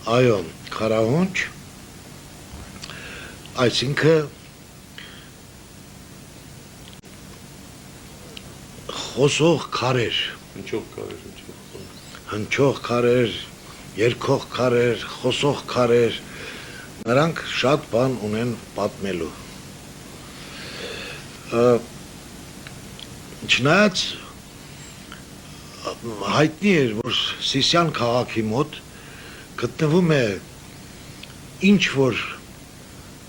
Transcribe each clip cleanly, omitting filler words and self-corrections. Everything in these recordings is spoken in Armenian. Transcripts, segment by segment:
Այո, քարահունչ, այսինքն խոսող քարեր, հնչող քարեր, երգող քարեր, խոսող քարեր, նրանք շատ բան ունեն պատմելու։ Չնայած հայտնի էր, որ Սիսիան քաղաքի մոտ գտնվում է ինչ որ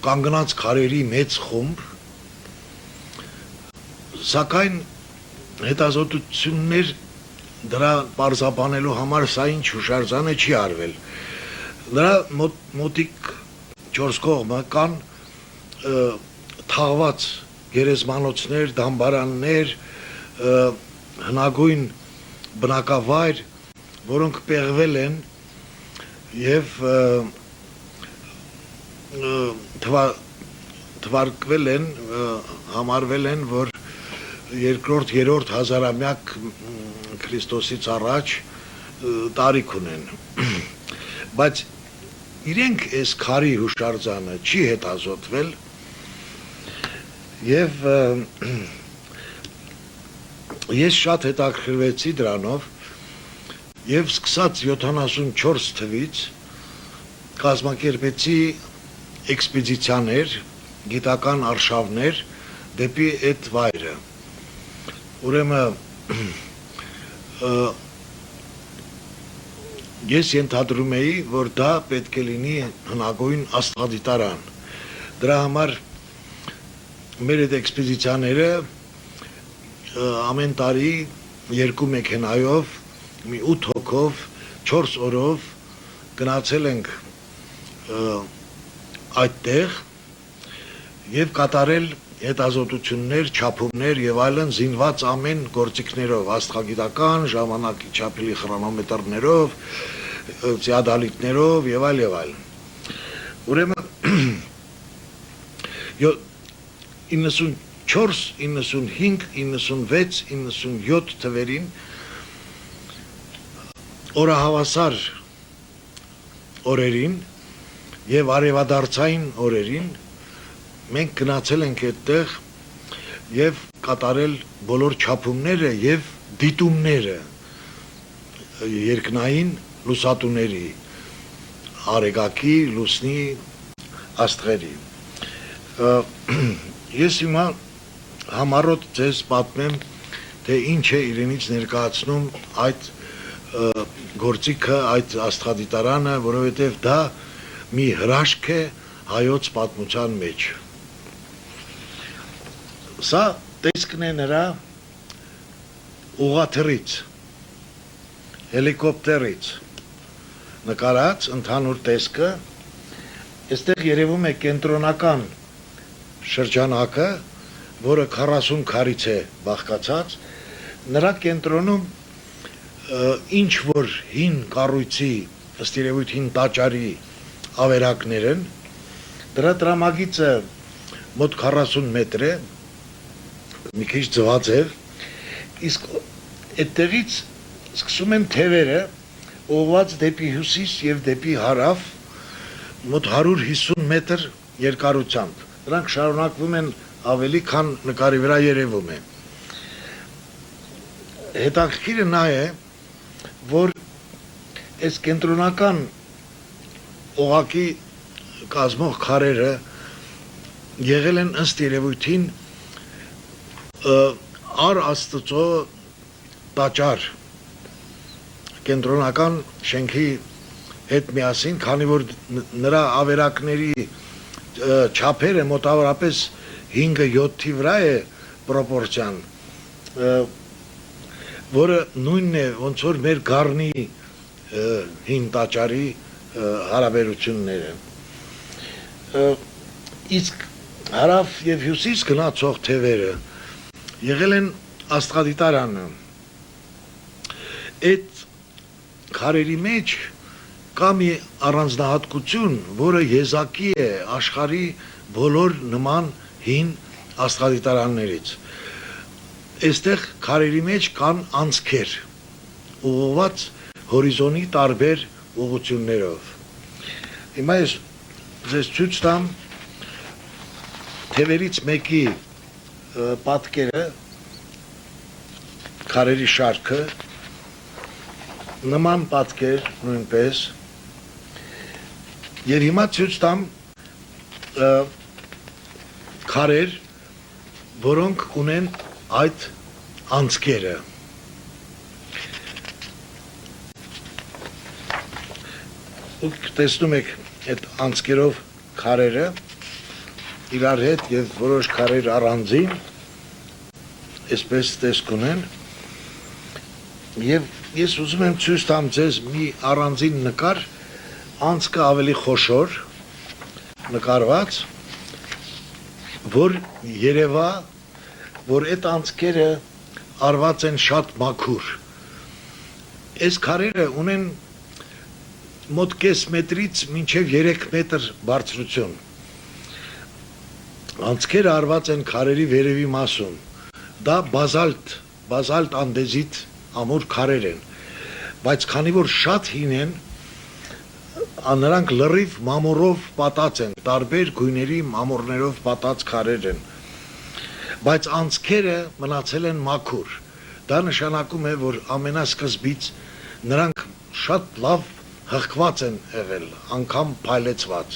կանգնած քարերի մեծ խումբ, սակայն հետազոտություններ դրա պարզաբանելու համար սա ինչ հուշարձան է չի արվել։ Դրա մոտիկ 4 կողմը կան թաղված գերեզմանոցներ, դամբարաններ, հնագույն բնակավայր, որոնք պեղվել են եւ թվարկվել են, համարվել են, որ երկրորդ, երրորդ հազարամյակ Քրիստոսից առաջ տարիք ունեն։ Բայց իրենք այս քարի հուշարձանը չի հետազոտվել եւ ես շատ հետաքրքրվեցի դրանով եւ սկսած 74 թվից կազմակերպեցի էքսպեդիցիաներ, գիտական արշավներ դեպի այդ վայրը։ Ուրեմն ես ենթադրում էի, որ դա պետք է լինի հնագույն աստղադիտարան։ Դրա համար մեր այդ էքսպեդիցիաները ամեն տարի 2 մեքենայով, մի 8 հոգով, 4 օրով գնացել ենք այդտեղ եւ կատարել հետազոտություններ, չափումներ եւ այլն զինված ամեն գործիքներով, աստղագիտական, ժամանակի չափելի խրոնոմետրներով, ծիադալիտներով եւ այլն։ Ուրեմն 94, 95, 96, 97 թվերին օրահավասար օրերին եւ արևադարձային օրերին մենք գնացել ենք այդտեղ եւ կատարել բոլոր չափումները եւ դիտումները երկնային լուսատուների, արեգակի, լուսնի, աստղերի։ Ես հիմա համառոտ ձեզ պատմեմ, թե ինչ է իրենից ներկայացնում այդ գործիքը, այդ աստղադիտարանը, որովհետեւ դա մի հրաշք է հայոց պատմության մեջ։ Սա տեսքն է նրա ուղղաթռից, հելիկոպտերից նկարած ընդհանուր տեսքը, այստեղ երևում է կենտրոնական շրջանակը, որը 40 քարից է բաղկացած, նրա կենտրոնում ինչ որ հին կառույցի, ըստ երևույթին տաճարի ավերակներ են, դրա տրամագիծը մոտ 40 մետր է, մի քիչ ձվածև, իսկ այդտեղից սկսում են թևերը ուղղված դեպի հյուսիս եւ դեպի հարավ մոտ 150 մետր երկարությամբ։ Դրանք շարունակվում են ավելի, քան նկարի վրա երևում է։ Հետաքրքիրը նա է, որ այս կենտրոնական օղակի կազմող քարերը եղել են ըստ երևույթին առ Աստծո տաճար կենտրոնական շենքի հետ միասին, քանի որ նրա ավերակների չափերը մոտավորապես 5-7-ի վրա է պրոպորցիան, որը նույնն է ոնց որ մեր Գառնի հին տաճարի հարաբերությունները։ Իսկ հարավ եւ հյուսիս գնացող թևերը եղել են աստղադիտարանը։ Այդ քարերի մեջ կա մի առանձնահատկություն, որը եզակի է աշխարհի բոլոր նման հին աստղադիտարաններից։ Այստեղ քարերի մեջ կան անցքեր, ուղղված հորիզոնի տարբեր ուղղություններով։ Հիմա ես ձեզ ցույց տամ թևերից մեկի պատկերը, քարերի շարքը, նման պատկեր նույնպես, եւ հիմա ցույց տամ քարեր, որոնք ունեն այդ անցքերը։ Դուք տեսնում եք այդ անցքերով քարերը իրար հետ եւ որոշ քարեր առանձին այսպես տեսք ունեն եւ ես ուզում եմ ցույց տամ ձեզ մի առանձին նկար անցքը ավելի խոշոր նկարված որ երևա որ այդ անցքերը արված են շատ մաքուր այս քարերը ունեն մոտ կես մետրից մինչև 3 մետր բարձրություն անցքերը արված են քարերի վերևի մասում դա բազալտ անդեզիտ ամուր քարեր են բայց քանի որ շատ հին են նրանք լրիվ մամորով պատած են տարբեր գույների մամորներով պատած քարեր են բայց անցքերը մնացել են մաքուր դա նշանակում է որ ամենասկզբից նրանք շատ լավ հղկված են եղել անգամ փայլեցված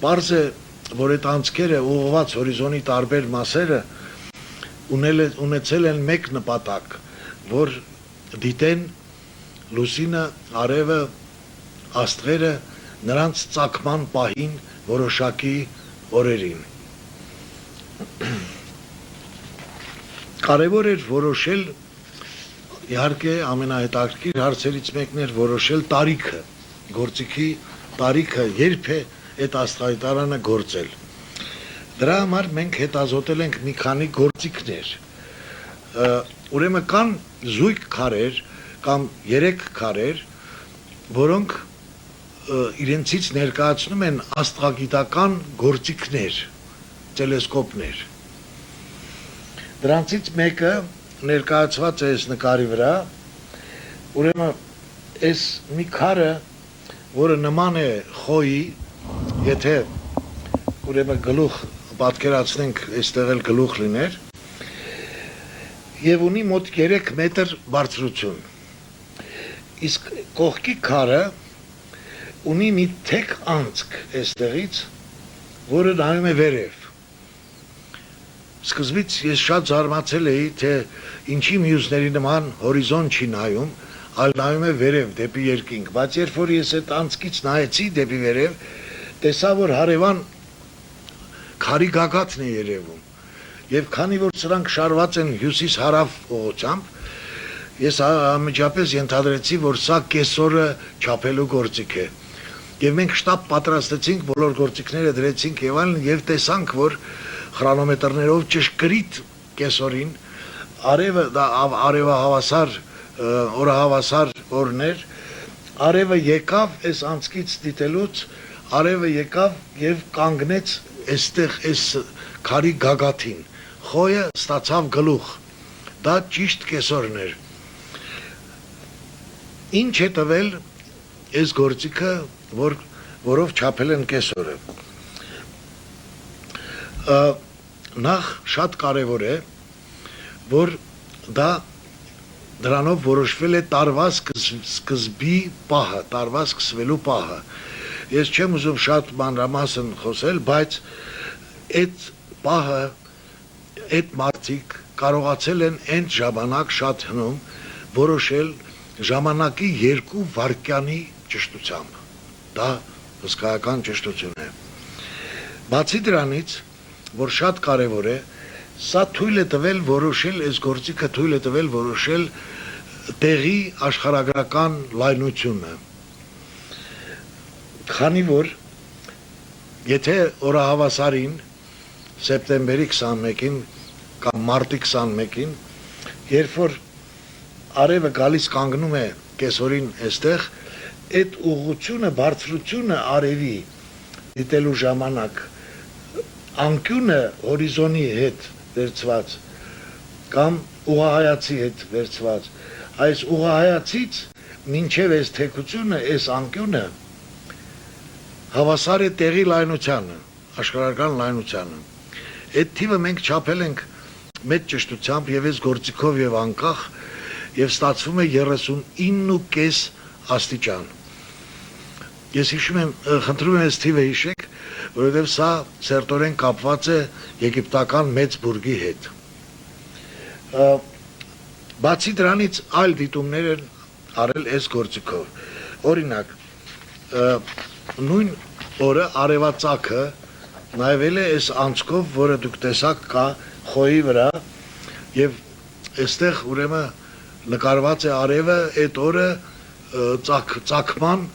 Պարզ է որ այդ անցքերը ուղղված հորիզոնի տարբեր մասերը ունեցել են մեկ նպատակ որ դիտեն լուսինը արևը աստղերը նրանց ծագման պահին որոշակի օրերին կարևոր էր որոշել իհարկե ամենահետաքրքիր հարցերից մեկն էր որոշել տարիքը գործիքի տարիքը երբ է այդ աստղադիտարանը գործել դրա համար մենք հետազոտել ենք մի քանի գործիքներ ուրեմն կան զույգ քարեր կամ 3 քարեր որոնք իրենցից ներկայացնում են աստղագիտական գործիքներ տելեսկոպներ դրանցից մեկը ներկայացված է այս նկարի վրա ուրեմն այս մի քարը որը նման է խոյի եթե ուրեմն գլուխ պատկերացնենք այստեղ էլ գլուխ լիներ եւ ունի մոտ 3 մետր բարձրություն իսկ կողքի քարը ունի մի թեք անցք այստեղից որը նայում է վերև Սկզբից ես շատ զարմացել էի, թե ինչի մյուսների նման հորիզոն չի նայում, այլ նայում է վերև դեպի երկինք, բայց երբ որ ես այդ անցքից նայեցի դեպի վերև, տեսա որ հարևան քարի գագաթն է երևում։ Եվ քանի որ սրանք շարված են հյուսիս-հարավ ուղղությամբ, ես անմիջապես ենթադրեցի, որ սա կեսօրը չափելու գործիք է։ Եվ մենք շտապ պատրաստեցինք, բոլոր գործիքները դրեցինք եւ այլն, եւ տեսանք, որ խրոնոմետրներով ճշգրիտ կեսօրին արևը դա արևահավասար օրահավասար օրներ արևը եկավ այս անցքից դիտելուց արևը եկավ եւ կանգնեց այստեղ այս քարի գագաթին խոյը ստացավ գլուխ դա ճիշտ կեսօրն էր ինչ է տվել այս գործիքը որով չափել են կեսօրը նախ շատ կարևոր է որ դա դրանով որոշվել է տարվա սկզբի պահը տարվա սկսվելու պահը ես չեմ ուզում շատ մանրամասն խոսել բայց այդ պահը այդ մարդիկ կարողացել են այն ժամանակ շատ հնում որոշել ժամանակի 2 վայրկյանի ճշտությամբ դա հսկայական ճշտություն է բացի դրանից որ շատ կարևոր է, սա թույլ է տվել որոշել, այս գործիքը թույլ է տվել որոշել տեղի աշխարհագրական լայնությունը։ Քանի որ եթե օրահավասարին սեպտեմբերի 21-ին կամ մարտի 21-ին, երբ որ արևը գալիս կանգնում է կեսօրին այստեղ, այդ ուղղությունը, բարձրությունը արևի դիտելու ժամանակ անկյունը հորիզոնի հետ վերցված կամ ուղղահայացի հետ վերցված այս ուղղահայացից մինչև այս թեքությունը այս անկյունը հավասար է տեղի լայնությանը, աշխարհական լայնությանը։ Այդ թիվը մենք չափել ենք մեծ ճշտությամբ եւ այս գործիքով եւ անկախ եւ ստացվում է 39.5 աստիճան։ Ես հիշում եմ, խնդրում եմ այս թիվը հիշեք, որովհետեւ սա սերտորեն կապված է եգիպտական մեծ բուրգի հետ։ Բացի դրանից այլ դիտումներ են արել այս գործիքով։ Օրինակ, նույն օրը արևածագը նայվել է այս անցքով, որը դուք տեսաք կա խոյի վրա եւ այստեղ ուրեմն նկարված է արևը այդ օրը ծագման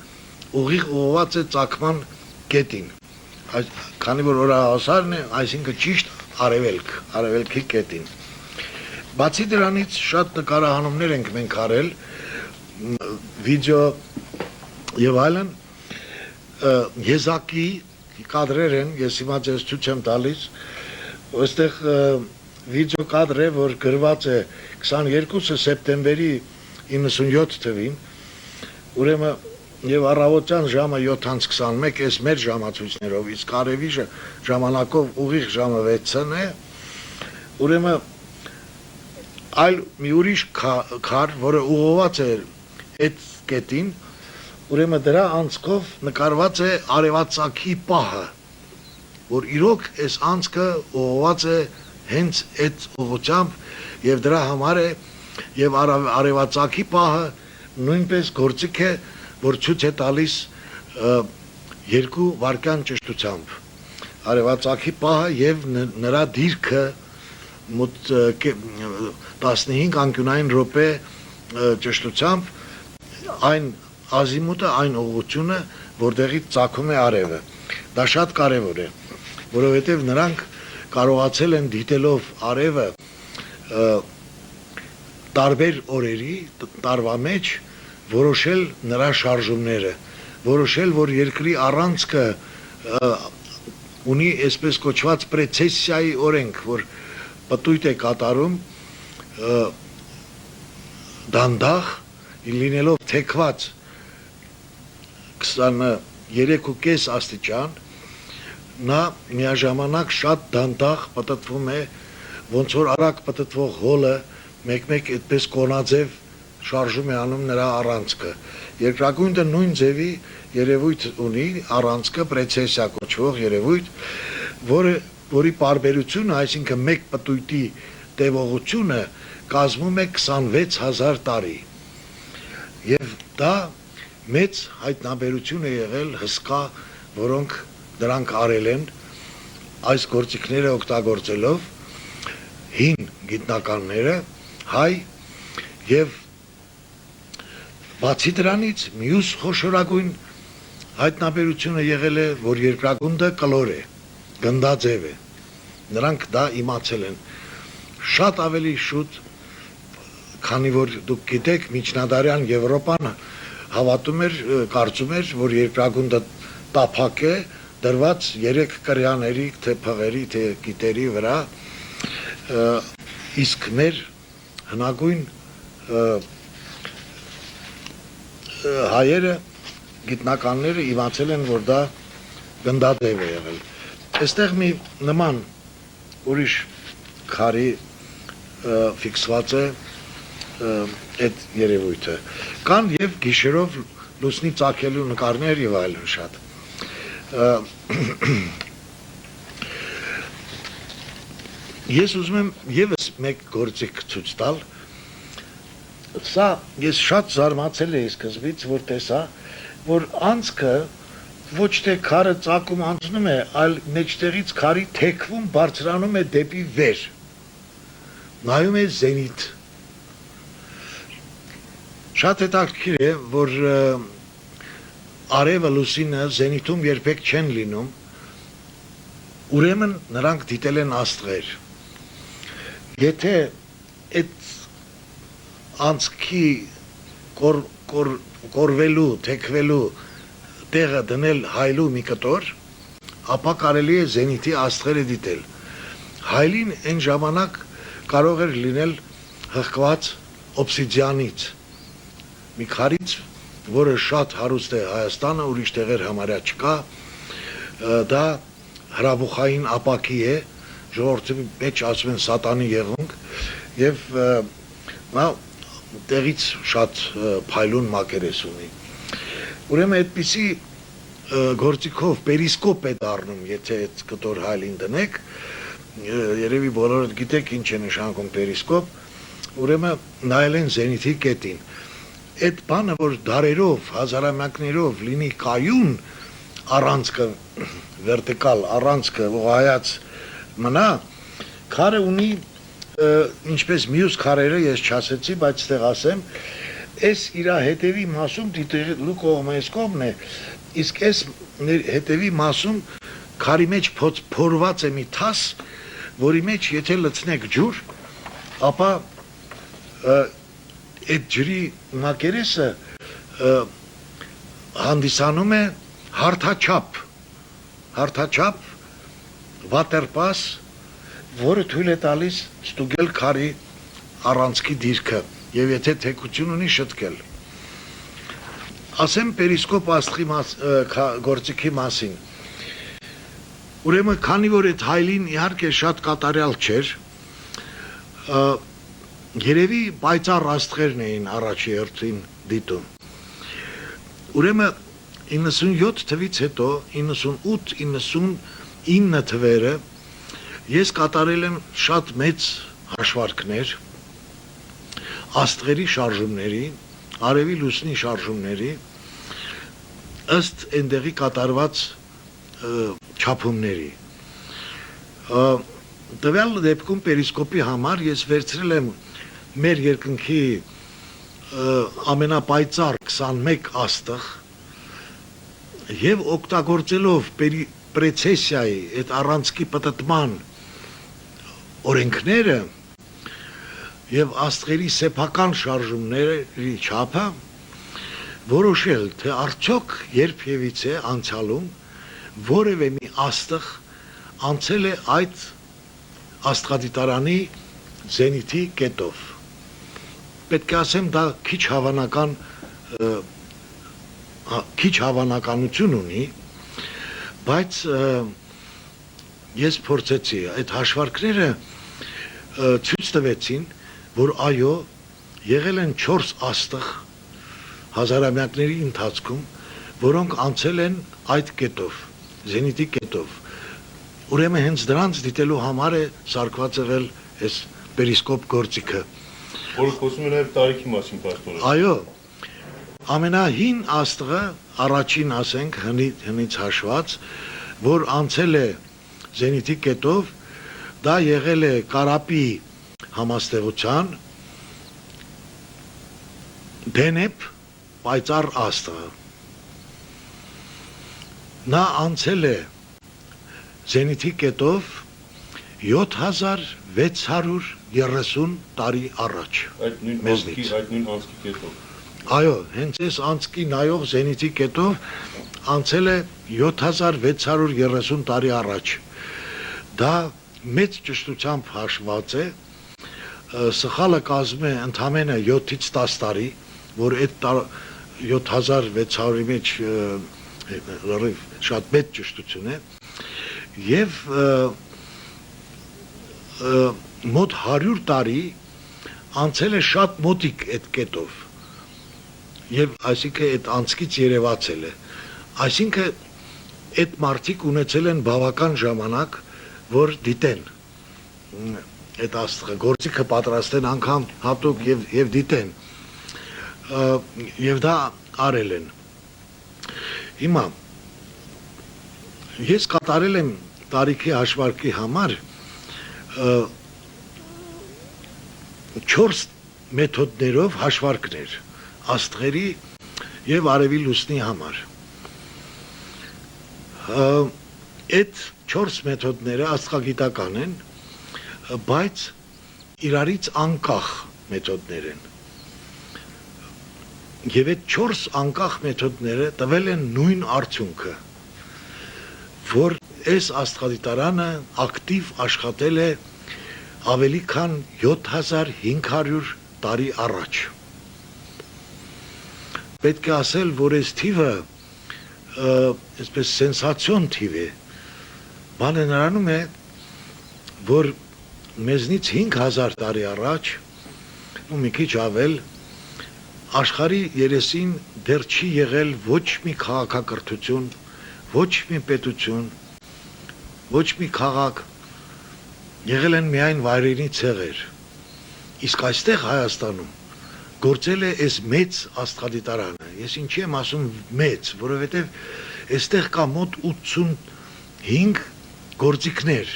ուղիղ ուղղված է ծագման կետին, քանի որ օրահասարն է, այսինքն ճիշտ արևելքի կետին։ Բացի դրանից շատ նկարահանումներ ենք մենք արել, վիդեո եւ այլն, եզակի կադրեր են, ես հիմա ձեզ ցույց եմ տալիս, այստեղ վիդեո կադր է, որ գրված է 22 սեպտեմբերի 97 թվին, ուրեմն եւ առավոտյան ժամը 7:21, այս մեր ժամացույցներով, իսկ արևի ժամանակով ուղիղ ժամը 6-ն է, ուրեմն այլ մի ուրիշ քար, որը ուղղված է այդ կետին, ուրեմն դրա անցքով նկարված է արևածագի պահը, որ իրոք այս անցքը ուղղված է հենց այդ ուղղությամբ եւ դրա համար է եւ արևածագի պահը նույնպես գործիք է, որ ցույց է տալիս 2 վայրկյան ճշտությամբ։ Արևածագի պահը եւ նրա դիրքը մոտ 15 անկյունային րոպե ճշտությամբ այն ազիմուտը, այն ուղղությունը, որտեղից ծագում է արևը։ Դա շատ կարևոր է, որովհետև նրանք կարողացել են դիտելով արևը տարբեր օրերի, տարվա մեջ որոշել նրա շարժումները, որոշել, որ երկրի առանցքը ունի այսպես կոչված պրեցեսիայի օրենք, որ պտույտ է կատարում դանդաղ, լինելով թեքված 23.5 աստիճան, նա միաժամանակ շատ դանդաղ պտտվում է, ոնց որ արագ պտտվող հոլը մեկ-մեկ այդպես կոնաձև շարժում է անում նրա առանցքը։ Երկրագույնը նույն ձևի երևույթ ունի, առանցքը պրեցեսիա կոչվող երևույթ, որի պարբերությունը, այսինքն մեկ պտույտի տևողությունը կազմում է 26,000 տարի։ Եվ դա մեծ հայտնաբերություն է եղել հսկա, որոնք դրանք արել են այս գործիքները օգտագործելով հին գիտնականները, հայ եւ բացի դրանից մյուս խոշորագույն հայտնաբերությունը եղել է, որ երկրագունդը կլոր է, գնդաձև է։ Նրանք դա իմացել են շատ ավելի շուտ, քանի որ դուք գիտեք, միջնադարյան Եվրոպան հավատում էր, կարծում էր, որ երկրագունդը տափակ է, դրված 3 կրյաների, թե փղերի, թե գիտերի վրա, իսկ մեր հնագույն հայերը, գիտնականները իմացել են, որ դա գնդաձև է եղել։ Այստեղ մի նման ուրիշ քարի ֆիքսված է այդ երևույթը։ Կան եւ գիշերով լուսնի ծագելու նկարներ եւ այլն շատ։ Ես ուզում եմ եւս մեկ գործիք ցույց տալ։ Սա ես շատ զարմացել էի սկզբից, որ տեսա, որ անցքը ոչ թե քարը ծագում անցնում է, այլ մեջտեղից քարի թեքվում բարձրանում է դեպի վեր։ Նայում է զենիթ։ Շատ հետաքրքիր է, որ արևը լուսինը զենիթում երբեք չեն լինում, ուրեմն նրանք դիտել են աստղեր։ Եթե այդ անցքի կորվելու, թեքվելու տեղը դնել հայլու մի կտոր, ապա կարելի է զենիթի աստղերը դիտել։ Հայլին այն ժամանակ կարող էր լինել հղկված օբսիդիանից, մի քարից, որը շատ հարուստ է Հայաստանը, ուրիշ տեղեր համարյա չկա, դա հրաբուխային ապակի է, ժողովրդի մեջ ասում են սատանի եղունգ, եւ նա տեղից շատ փայլուն մակերես ունի։ Ուրեմն այդպիսի գործիքով պերիսկոպ է դառնում, եթե այդ կտոր հայլին դնեք, երևի բոլորդ գիտեք ինչ է նշանակում պերիսկոп, ուրեմն նայել են զենիթի կետին։ Այդ բանը, որ դարերով, հազարամյակներով լինի կայուն առանցքը, վերտիկալ առանցքը ողայած մնա, քարը ունի, ինչպես մյուս քարերը ես չասեցի, բայց ստեղ ասեմ, այս իր հետևի մասում դիտելու կողմը այս կողմն է, իսկ այս հետևի մասում քարի մեջ փորված է մի թաս, որի մեջ եթե լցնեք ջուր, ապա այդ ջրի մակերեսը հանդիսանում է հարթաչափ վատերպաս, որը թույլ է տալիս ստուգել քարի առանցքի դիրքը եւ եթե թեկություն ունի շտկել։ Ասեմ պերիսկոպ աստղի գործիքի մասին։ Ուրեմն քանի որ այդ հայլին իհարկե շատ կատարյալ չէր, երևի պայծառ աստղերն էին առաջի հերթին դիտում։ Ուրեմն 97 թվից հետո 98-99 թվերը ես կատարել եմ շատ մեծ հաշվարկներ աստղերի շարժումների, արևի լուսնի շարժումների ըստ այնտեղի կատարված չափումների։ Տվյալ դեպքում պերիսկոպի համար ես վերցրել եմ մեր երկնքի ամենապայծառ 21 աստղ եւ օգտագործելով պրեցեսիայի այդ առանցքի պտտման օրենքները եւ աստղերի սեփական շարժումների չափը որոշել, թե արդյոք երբևիցե անցյալում որևէ մի աստղ անցել է այդ աստղադիտարանի զենիթի կետով։ Պետք է ասեմ, դա քիչ հավանականություն ունի, բայց ես փորձեցի, այդ հաշվարկները ցույց տվեցին, որ այո, եղել են 4 աստղ հազարամյակների ընթացքում, որոնք անցել են այդ կետով, զենիթի կետով։ Ուրեմն հենց դրանց դիտելու համար է սարքված եղել այս պերիսկոպ գործիքը։ Որը խոսում է նաև տարիքի մասին, պաստորը։ Այո, ամենահին աստղը, առաջին ասենք հնից հաշված, որ անցել է զենիթի կետով, դա եղել է Կարապի համաստեղության Դենեփ պայծառ աստղը։ Նա անցել է զենիթի կետով 7630 տարի առաջ։ Այդ նույն անցքի կետով։ Այո, հենց այս անցքի նայող զենիթի կետով անցել է 7630 տարի առաջ։ Դա մեծ ճշտությամբ հաշված է, սխալը կազմում է ընդամենը 7-ից 10 տարի, որ այդ 7600-ի մեջ շատ մեծ ճշտություն է, եւ մոտ 100 տարի անցել է շատ մոտիկ այդ կետով, եւ այսինքն այդ անցքից երևացել է, այսինքն այդ մարդիկ ունեցել են բավական ժամանակ, որ դիտեն այդ աստղը, գործիքը պատրաստեն անգամ հատուկ եւ դիտեն, եւ դա արել են։ Հիմա ես կատարել եմ տարիքի հաշվարկի համար 4 մեթոդներով հաշվարկներ աստղերի եւ արևի լուսնի համար։ Այդ 4 մեթոդները աստղագիտական են, բայց իրարից անկախ մեթոդներ են։ Եվ այդ 4 անկախ մեթոդները տվել են նույն արդյունքը, որ այս աստղադիտարանը ակտիվ աշխատել է ավելի քան 7500 տարի առաջ։ Պետք է ասել, որ այս թիվը այսպես սենսացիոն թիվ է։ Բանը նրանում է, որ մեզնից 5000 տարի առաջ ու մի քիչ ավել աշխարհի երեսին դեռ չի եղել ոչ մի քաղաքակրթություն, ոչ մի պետություն, ոչ մի քաղաք, եղել են միայն վայրենի ցեղեր։ Իսկ այստեղ Հայաստանում գործել է այս մեծ աստղադիտարանը։ Ես ինչի եմ ասում մեծ, որովհետև այստեղ կա մոտ 85 գործիքներ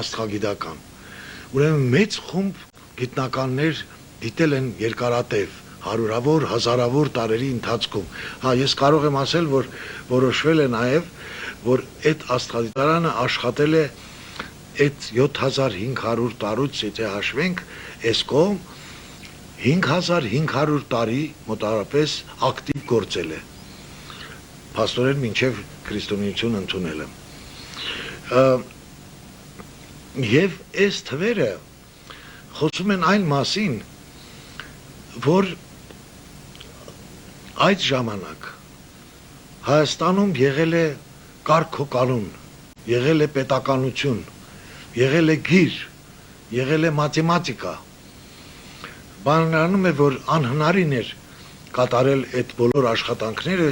աստղագիտական։ Ուրեմն մեծ խումբ գիտնականներ դիտել են երկարատև, հարյուրավոր, հազարավոր տարերի ընթացքում։ Հա, ես կարող եմ ասել, որ որոշվել է նաև, որ այդ աստղադիտարանը աշխատել է այդ 7500 տարուց, եթե հաշվենք, այս կողմ 5500 տարի մոտավորապես ակտիվ գործել է։ Փաստորեն մինչև քրիստոնեություն ընդունելը։ Եվ այս թվերը խոսում են այն մասին, որ այդ ժամանակ Հայաստանում եղել է կարգոկանոն, եղել է պետականություն, եղել է գիր, եղել է մաթեմատիկա։ Բանանում է, որ անհնարին էր կատարել այդ բոլոր աշխատանքները,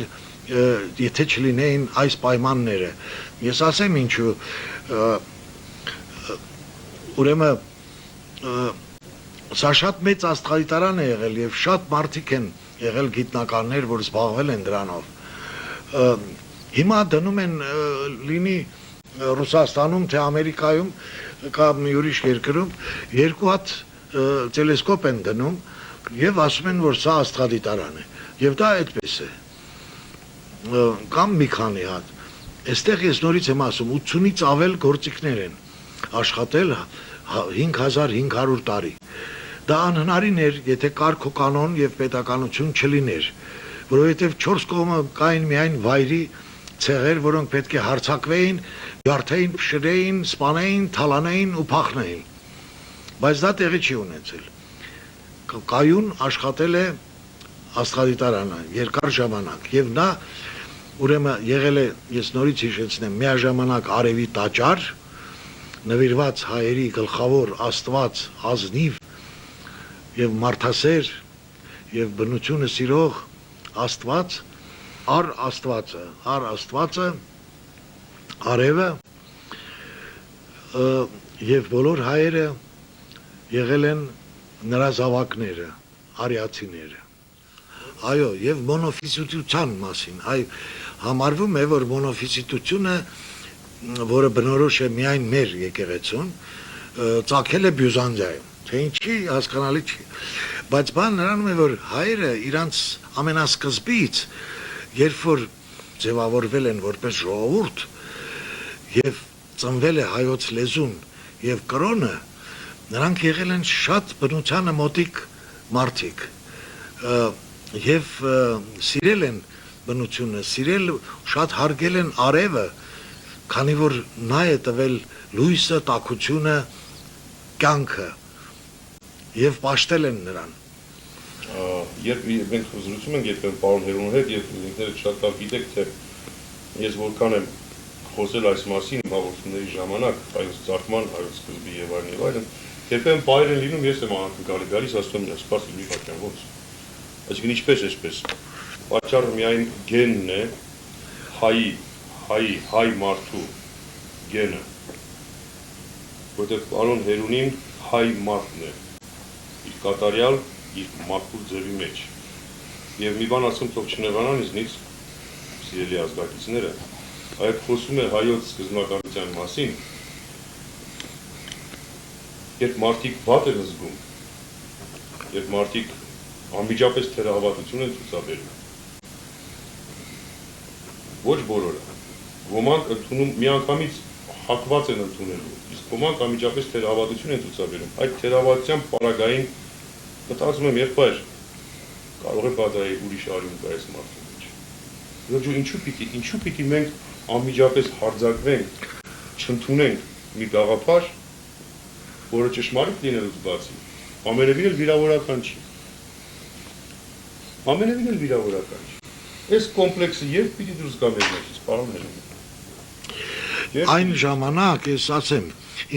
եթե չլինեին այս պայմանները։ Ես ասեմ ինչու, ուրեմն սա շատ մեծ աստղադիտարան է եղել եւ շատ մարդիկ են եղել գիտնականներ, որ զբաղվել են դրանով։ Հիմա դնում են լինի Ռուսաստանում, թե Ամերիկայում, կամ ուրիշ երկրում երկու հատ տելեսկոպ են դնում եւ ասում են, որ սա աստղադիտարան է։ Եվ դա այդպես է։ Կամ մի քանի հատ։ Այստեղ ես նորից եմ ասում, 80-ից ավել գործիքներ են աշխատել 5500 տարի։ Դա անհնարին էր, եթե կարգոկանոն եւ պետականություն չլիներ, որովհետեւ 4 կողմը կային միայն վայրի ցեղեր, որոնք պետք է հարձակվեին, յարթեին, փշրեին, սպանեին, թալանեին ու փախնեին։ Բայց դա տեղի չի ունեցել։ Կայուն աշխատել է աստղադիտարանը երկար ժամանակ եւ նա ուրեմն եղել է, ես նորից հիշեցնեմ, միաժամանակ արևի տաճար, նվիրված հայերի գլխավոր աստված ազնիվ եւ մարդասեր եւ բնությունը սիրող աստված, առ աստվածը արևը եւ բոլոր հայերը եղել են նրա զավակները, արիացիները։ Այո, եւ մոնոֆիզիտության մասին, համարվում է, որ մոնոֆիզիտությունը, որը բնորոշ է միայն մեր եկեղեցուն, ծագել է Բյուզանդիայում, թե ինչի հասկանալի չի, բայց բան նրանում է, որ հայերը իրանց ամենասկզբից, երբ որ ձևավորվել են որպես ժողովուրդ եւ ծնվել է հայոց լեզուն եւ կրոնը, նրանք եղել են շատ բնությանը մոտիկ մարդիկ եւ սիրել են բնությունը, շատ հարգել են արևը, քանի որ նա է տվել լույսը, տաքությունը, կյանքը եւ պաշտել են նրան։ Երբ մենք զրուցում ենք երբեմն պարոն Հերոնի հետ եւ ինքներդ շատ լավ գիտեք, թե ես որքան եմ խոսել այս մասին հաղորդումների ժամանակ, այս ծաղկման, այս սկզբի եւ այլն, երբեմն բայր են լինում, ես եմ անկնկալի գալիս, ասում եմ, սպասի մի պատյան ոնց։ Այսինքն ինչպես, պատճառը միայն գենն է, հայ մարդու գենը, որտեղ պարոն Հերոնին հայ մարդն է, իր կատարյալ, իր մարդու ձևի մեջ։ Եվ մի բան ասում, թող չնեղանան ինձնից, սիրելի ազգակիցները, այդ խոսում է հայոց սկզբնականության մասին, երբ մարդիկ վատ են զգում, երբ մարդիկ անմիջապես թերահավատություն են ցուցաբերում։ Ոչ բոլորը, ոմանք ընդունում միանգամից հակված են ընդունելու, իսկ ոմանք անմիջապես թերահավատություն են ցուցաբերում։ Այդ թերահավատության պարագային մտածում եմ եղբայր, կարող է բادرի ուրիշ արյուն կա այս մարդու մեջ։ Ոչ ինչու պիտի մենք անմիջապես հարձակվենք, չընդունենք մի գաղափար, որը ճշմարիտ լինելուց բացի, ամենևին էլ վիրավորական չի։ Այս կոմպլեքսը երբ պիտի դուրս գա մեր մեջից, պարոններ։ Այն ժամանակ, ես ասեմ,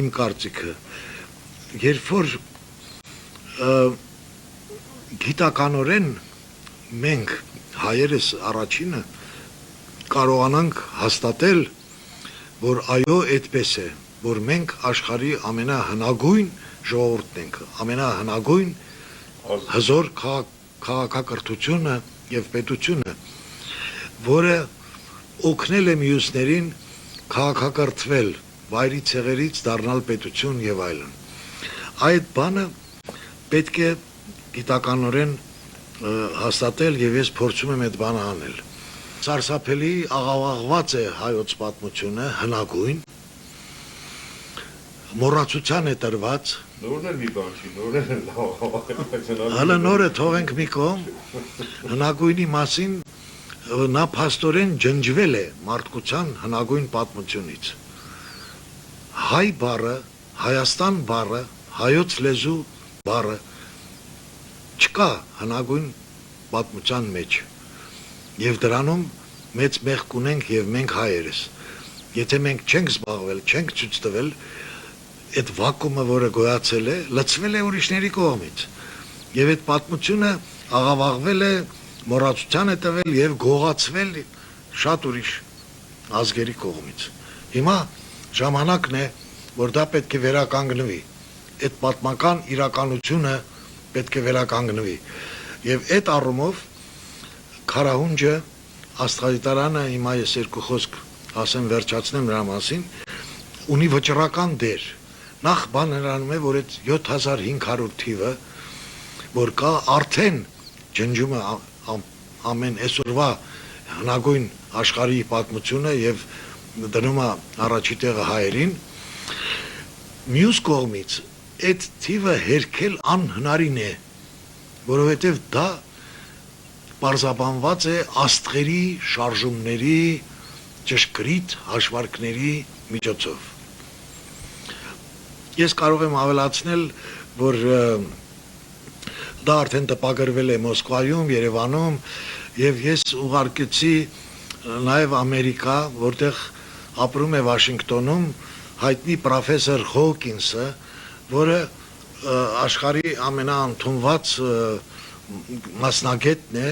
իմ կարծիքը, երբ որ գիտականորեն մենք հայերս առաջինը կարողանանք հաստատել, որ այո, այդպես է, որ մենք աշխարհի ամենահնագույն ժողովուրդն ենք, ամենահնագույն հզոր քաղաքակրթությունը եւ պետությունը, որը օգնել է մյուսներին քաղաքակրթվել, վայրի ցեղերից դառնալ պետություն եւ այլն։ Այդ բանը պետք է գիտականորեն հաստատել եւ ես փորձում եմ այդ բանը անել։ Սարսափելի աղավաղված է հայոց պատմությունը, հնագույն, մոռացության է տրված։ Նորն էլ մի բան չի, նորն էլ լավ։ Հələ նորը թողենք մի կողմ, հնագույնի մասին նա փաստորեն ջնջվել է մարդկության հնագույն պատմությունից։ Հայ բառը, Հայաստան բառը, հայոց լեզու բառը չկա հնագույն պատմության մեջ։ Եվ դրանում մեծ մեղք ունենք եւ մենք հայերս։ Եթե մենք չենք զբաղվել, չենք ցույց տվել, այդ վակումը, որը գոյացել է, լցվել է ուրիշների կողմից։ Եվ այդ պատմությունը աղավաղվել է, մոռացության է տվել եւ գողացվել շատ ուրիշ ազգերի կողմից։ Հիմա ժամանակն է, որ դա պետք է վերականգնվի։ Այդ պատմական իրականությունը պետք է վերականգնվի։ Եվ այդ առումով Քարահունջը, Աստղադիտարանը, հիմա ես երկու խոսք ասեմ վերջացնեմ նրա մասին, ունի վճռական դեր։ Նախ բան նրանում է, որ այդ 7500 թիվը, որ կա արդեն ջնջում է ամեն այսօրվա հնագույն աշխարհի պատմությունը եւ դնում է առաջի տեղը հայերին, մյուս կողմից այդ թիվը հերքել անհնարին է, որովհետեւ դա պարզաբանված է աստղերի շարժումների ճշգրիտ հաշվարկների միջոցով։ Ես կարող եմ ավելացնել, որ դա արդեն տպագրվել է Մոսկվայում, Երևանում, եւ ես ուղարկեցի նաեւ Ամերիկա, որտեղ ապրում է Վաշինգտոնում հայտնի պրոֆեսոր Հոկինսը, որը աշխարհի ամենաընդունված մասնագետն է,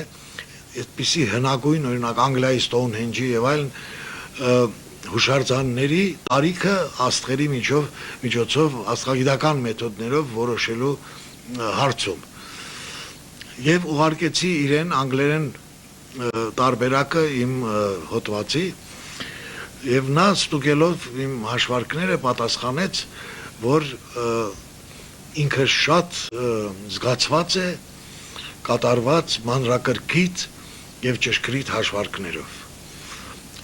այդպիսի հնագույն, օրինակ Անգլիայի Սթոունհենջի եւ այլն հուշարձանների տարիքը աստղերի միջոցով աստղագիտական մեթոդներով որոշելու հարցում։ Եվ ուղարկեցի իրեն անգլերեն տարբերակը իմ հոդվածի եւ նա ստուգելով իմ հաշվարկները պատասխանեց, որ ինքը շատ զգացված է կատարված մանրակրկիտ եւ ճշգրիտ հաշվարկներով։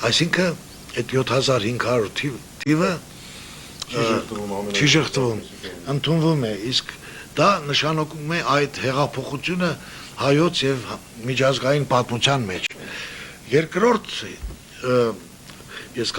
Այսինքն այդ 7500 թիվը չի շղթվում, ընդունվում է, իսկ դա նշանակում է այդ հեղափոխությունը հայոց եւ միջազգային պատմության մեջ։ Երկրորդ ես